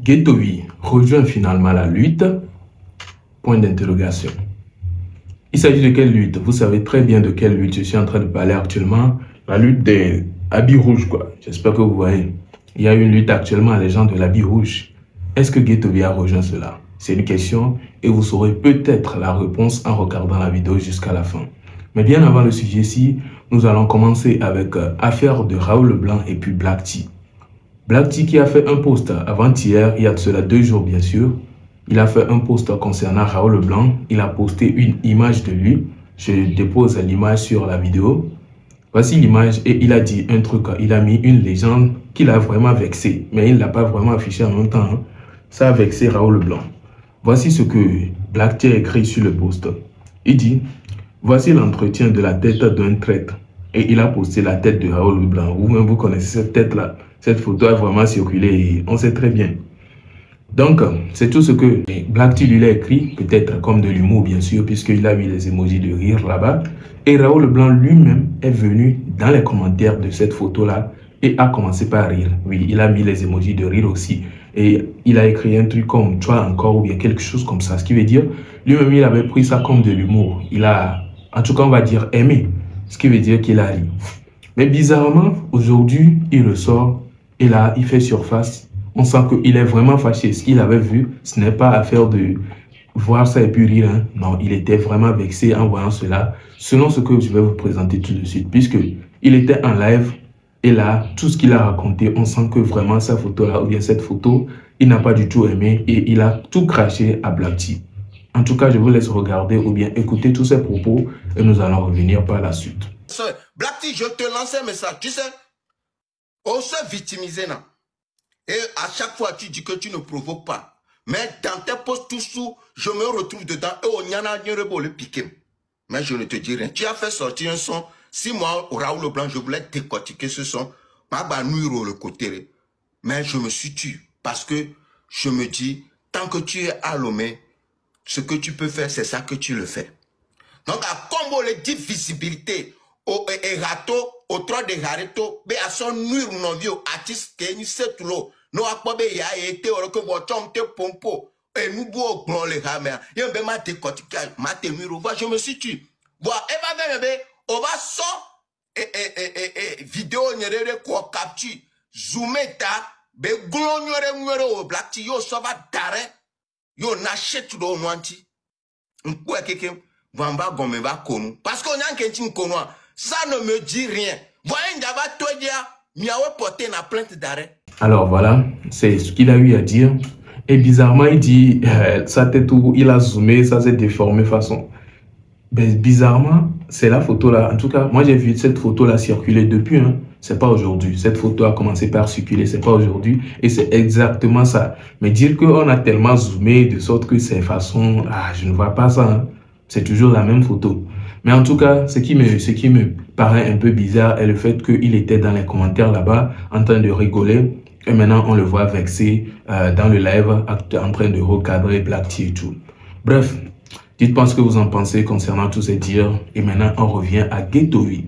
Guettovi rejoint finalement la lutte. Point d'interrogation. Il s'agit de quelle lutte? Vous savez très bien de quelle lutte je suis en train de parler actuellement. La lutte des habits rouges, quoi. J'espère que vous voyez. Il y a une lutte actuellement, les gens de l'habit rouge. Est-ce que Guettovi a rejoint cela? C'est une question et vous saurez peut-être la réponse en regardant la vidéo jusqu'à la fin. Mais bien avant le sujet-ci, nous allons commencer avec affaire de Raoul Leblanc et puis Black T. Black T qui a fait un post avant-hier, il y a de cela 2 jours bien sûr. Il a fait un post concernant Raoul Leblanc. Il a posté une image de lui. Je dépose l'image sur la vidéo. Voici l'image et il a dit un truc. Il a mis une légende qu'il a vraiment vexé. Mais il ne l'a pas vraiment affiché en même temps. Hein. Ça a vexé Raoul Leblanc. Voici ce que Black T a écrit sur le post. Il dit, voici l'entretien de la tête d'un traître. Et il a posté la tête de Raoul Leblanc. Vous-même, vous connaissez cette tête-là. Cette photo a vraiment circulé et on sait très bien. Donc, c'est tout ce que Black T lui a écrit, peut-être comme de l'humour bien sûr, puisqu'il a mis les emojis de rire là-bas. Et Raoul Leblanc lui-même est venu dans les commentaires de cette photo-là et a commencé par rire. Oui, il a mis les emojis de rire aussi. Et il a écrit un truc comme « toi encore » ou bien quelque chose comme ça. Ce qui veut dire, lui-même, il avait pris ça comme de l'humour. Il a, en tout cas, on va dire aimé. Ce qui veut dire qu'il a ri. Mais bizarrement, aujourd'hui, il ressort et là, il fait surface. On sent qu'il est vraiment fâché. Ce qu'il avait vu, ce n'est pas affaire de voir ça et puis rire. Hein. Non, il était vraiment vexé en voyant cela. Selon ce que je vais vous présenter tout de suite. Puisqu'il était en live et là, tout ce qu'il a raconté, on sent que vraiment sa photo-là, ou bien cette photo, il n'a pas du tout aimé et il a tout craché à Black T. En tout cas, je vous laisse regarder ou bien écouter tous ses propos et nous allons revenir par la suite. Black T, je te lance un message. Tu sais, on se victimise, non? Et à chaque fois, tu dis que tu ne provoques pas. Mais dans tes posts tout sous, je me retrouve dedans et on y en a le piquer. Mais je ne te dis rien. Tu as fait sortir un son. Si moi, Raoul Leblanc, je voulais décortiquer ce son, pas nuire le côté. Mais je me suis tué. Parce que je me dis, tant que tu es à Lomé, ce que tu peux faire, c'est ça que tu le fais. Donc, à combo les 10 visibilités, au erato, au 3 de Hareto, be à son nuire non vieux artiste qui est set l'eau. No akpobe ya été au que votre te pompo. Et nous beau grand les hamers. Y'en be ma te kotika, ma te nuire. Je me suis tué. Bon, et va on va so vidéo nyere ko capture. Zoomé ta, be glonyore au Black T yo so va dare. Yo n'achète do noanti. N'kwe keke, vamba gome va konou. Parce qu'on a un kentin konoa. Ça ne me dit rien. Voyez, toi dire, miawe porté na plainte d'arrêt. Alors voilà, c'est ce qu'il a eu à dire. Et bizarrement, il dit, sa tête où il a zoomé, ça s'est déformé façon. Ben, bizarrement, c'est la photo là. En tout cas, moi j'ai vu cette photo là circuler depuis. Hein. C'est pas aujourd'hui. Cette photo a commencé par circuler, c'est pas aujourd'hui. Et c'est exactement ça. Mais dire qu'on a tellement zoomé de sorte que c'est façon, je ne vois pas ça. Hein. C'est toujours la même photo. Mais en tout cas, ce qui me paraît un peu bizarre est le fait qu'il était dans les commentaires là-bas en train de rigoler. Et maintenant, on le voit vexé dans le live en train de recadrer Black T et tout. Bref, dites-moi ce que vous en pensez concernant tous ces dires. Et maintenant, on revient à Guettovi.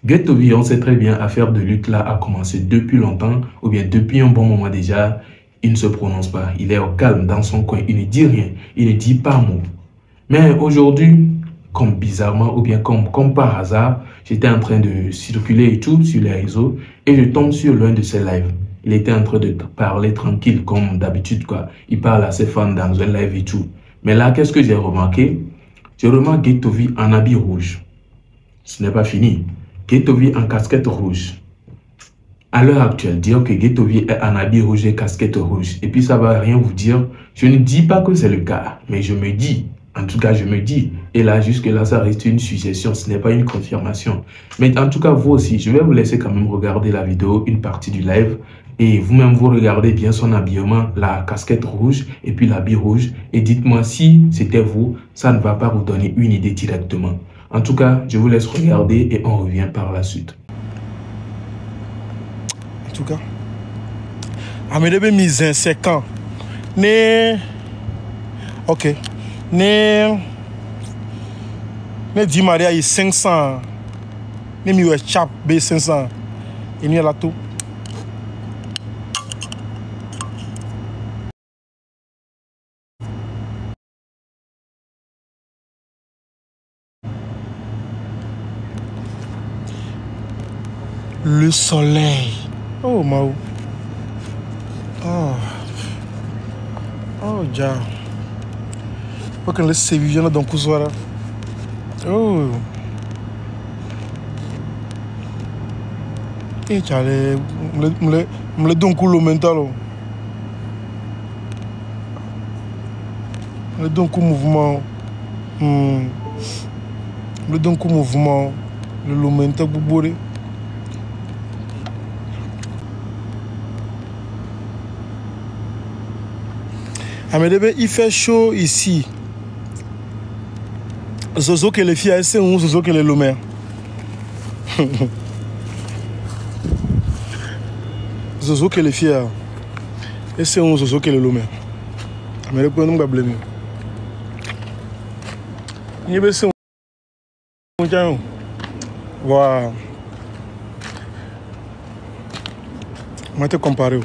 Guettovi, on sait très bien, affaire de lutte là a commencé depuis longtemps, ou bien depuis un bon moment déjà. Il ne se prononce pas. Il est au calme dans son coin. Il ne dit rien. Il ne dit pas un mot. Mais aujourd'hui, comme bizarrement ou bien comme par hasard, j'étais en train de circuler et tout sur les réseaux et je tombe sur l'un de ses lives. Il était en train de parler tranquille comme d'habitude quoi. Il parle à ses fans dans un live et tout. Mais là, qu'est-ce que j'ai remarqué? Je remarque Guettovi en habit rouge. Ce n'est pas fini. Guettovi en casquette rouge. À l'heure actuelle, dire que Guettovi est en habit rouge et casquette rouge, et puis ça va rien vous dire. Je ne dis pas que c'est le cas, mais je me dis. En tout cas, je me dis, et là, jusque-là, ça reste une suggestion, ce n'est pas une confirmation. Mais en tout cas, vous aussi, je vais vous laisser quand même regarder la vidéo, une partie du live, et vous-même, vous regardez bien son habillement, la casquette rouge, et puis l'habit rouge, et dites-moi si c'était vous, ça ne va pas vous donner une idée directement. En tout cas, je vous laisse regarder, et on revient par la suite. En tout cas, à mes débuts, mise en 5 ans, ok. Ne Di Maria est 500. Ne mi we chap be 500. Et ni la tout. Le soleil. Oh, Mao. Oh. Oh, ja. Faut qu'on laisse ces visions dans le soir. Oh. Et tu as me le donne cool mental. Le donne cool mouvement. Le donne cool mouvement. Le mental pour boire. Ah mais il fait chaud ici. Zozo que les filles, c'est où Zozo que les lomers. Zozo que les filles, et c'est où Zozo que les lomers. Ah mais le point nous va blâmer. Il y a c'est où. Voilà. On va te comparer.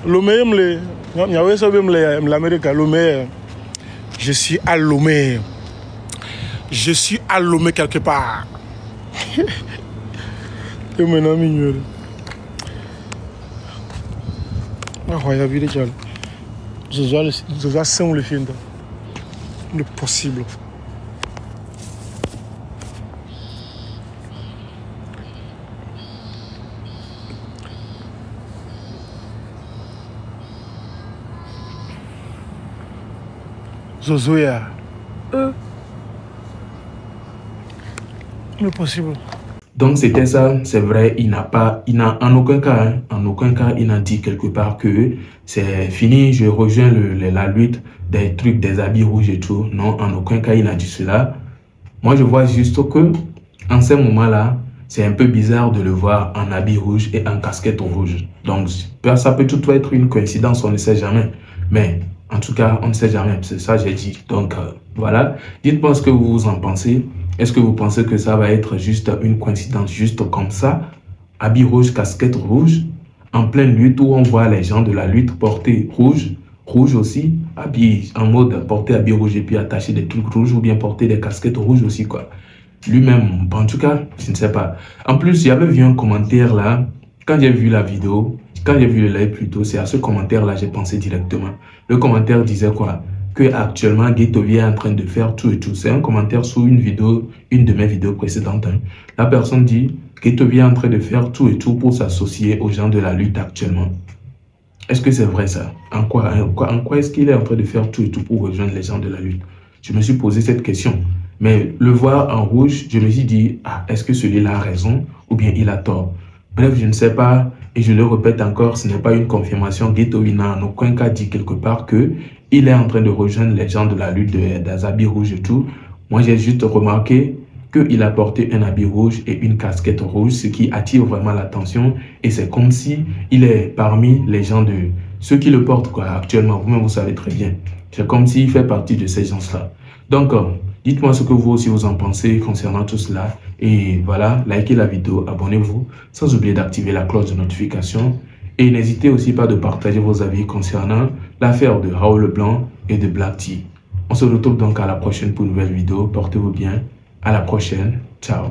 Lomé, l'Amérique, Lomé, je suis à Lomé. Je suis à Lomé quelque part. Et maintenant, mignon. Ah, il y a vu les gens. Je dois sans le film. Le possible. Zozoya. Le possible. Donc c'était ça, c'est vrai, il n'a en aucun cas, il n'a dit quelque part que c'est fini, je rejoins la lutte des trucs, des habits rouges et tout. Non, en aucun cas il n'a dit cela. Moi je vois juste que, en ce moment-là, c'est un peu bizarre de le voir en habit rouge et en casquette rouge. Donc ça peut tout être une coïncidence, on ne sait jamais. Mais en tout cas, on ne sait jamais, c'est ça que j'ai dit. Donc voilà, dites-moi ce que vous en pensez. Est-ce que vous pensez que ça va être juste une coïncidence, juste comme ça? Habit rouge, casquette rouge, en pleine lutte où on voit les gens de la lutte porter rouge, rouge aussi, habillé en mode porter habit rouge et puis attacher des trucs rouges ou bien porter des casquettes rouges aussi quoi. Lui-même, en tout cas, je ne sais pas. En plus, j'avais vu un commentaire là, quand j'ai vu la vidéo, quand j'ai vu le live plutôt, c'est à ce commentaire-là j'ai pensé directement. Le commentaire disait quoi? Que actuellement Ghettovie est en train de faire tout et tout. C'est un commentaire sous une vidéo, une de mes vidéos précédentes. Hein. La personne dit Ghettovie est en train de faire tout et tout pour s'associer aux gens de la lutte actuellement. Est-ce que c'est vrai ça? En quoi est-ce qu'il est en train de faire tout et tout pour rejoindre les gens de la lutte? Je me suis posé cette question. Mais le voir en rouge, je me suis dit, ah, est-ce que celui-là a raison ou bien il a tort? Bref, je ne sais pas. Et je le répète encore, ce n'est pas une confirmation. Ghettovie n'a en aucun cas dit quelque part que il est en train de rejoindre les gens de la lutte des habits rouges et tout. Moi, j'ai juste remarqué qu'il a porté un habit rouge et une casquette rouge, ce qui attire vraiment l'attention. Et c'est comme si il est parmi les gens de ceux qui le portent quoi, actuellement. Vous-même, vous savez très bien. C'est comme s'il fait partie de ces gens-là. Donc, dites-moi ce que vous aussi vous en pensez concernant tout cela. Et voilà, likez la vidéo, abonnez-vous, sans oublier d'activer la cloche de notification. Et n'hésitez aussi pas de partager vos avis concernant l'affaire de Raoul Leblanc et de Black T. On se retrouve donc à la prochaine pour une nouvelle vidéo. Portez-vous bien. À la prochaine. Ciao.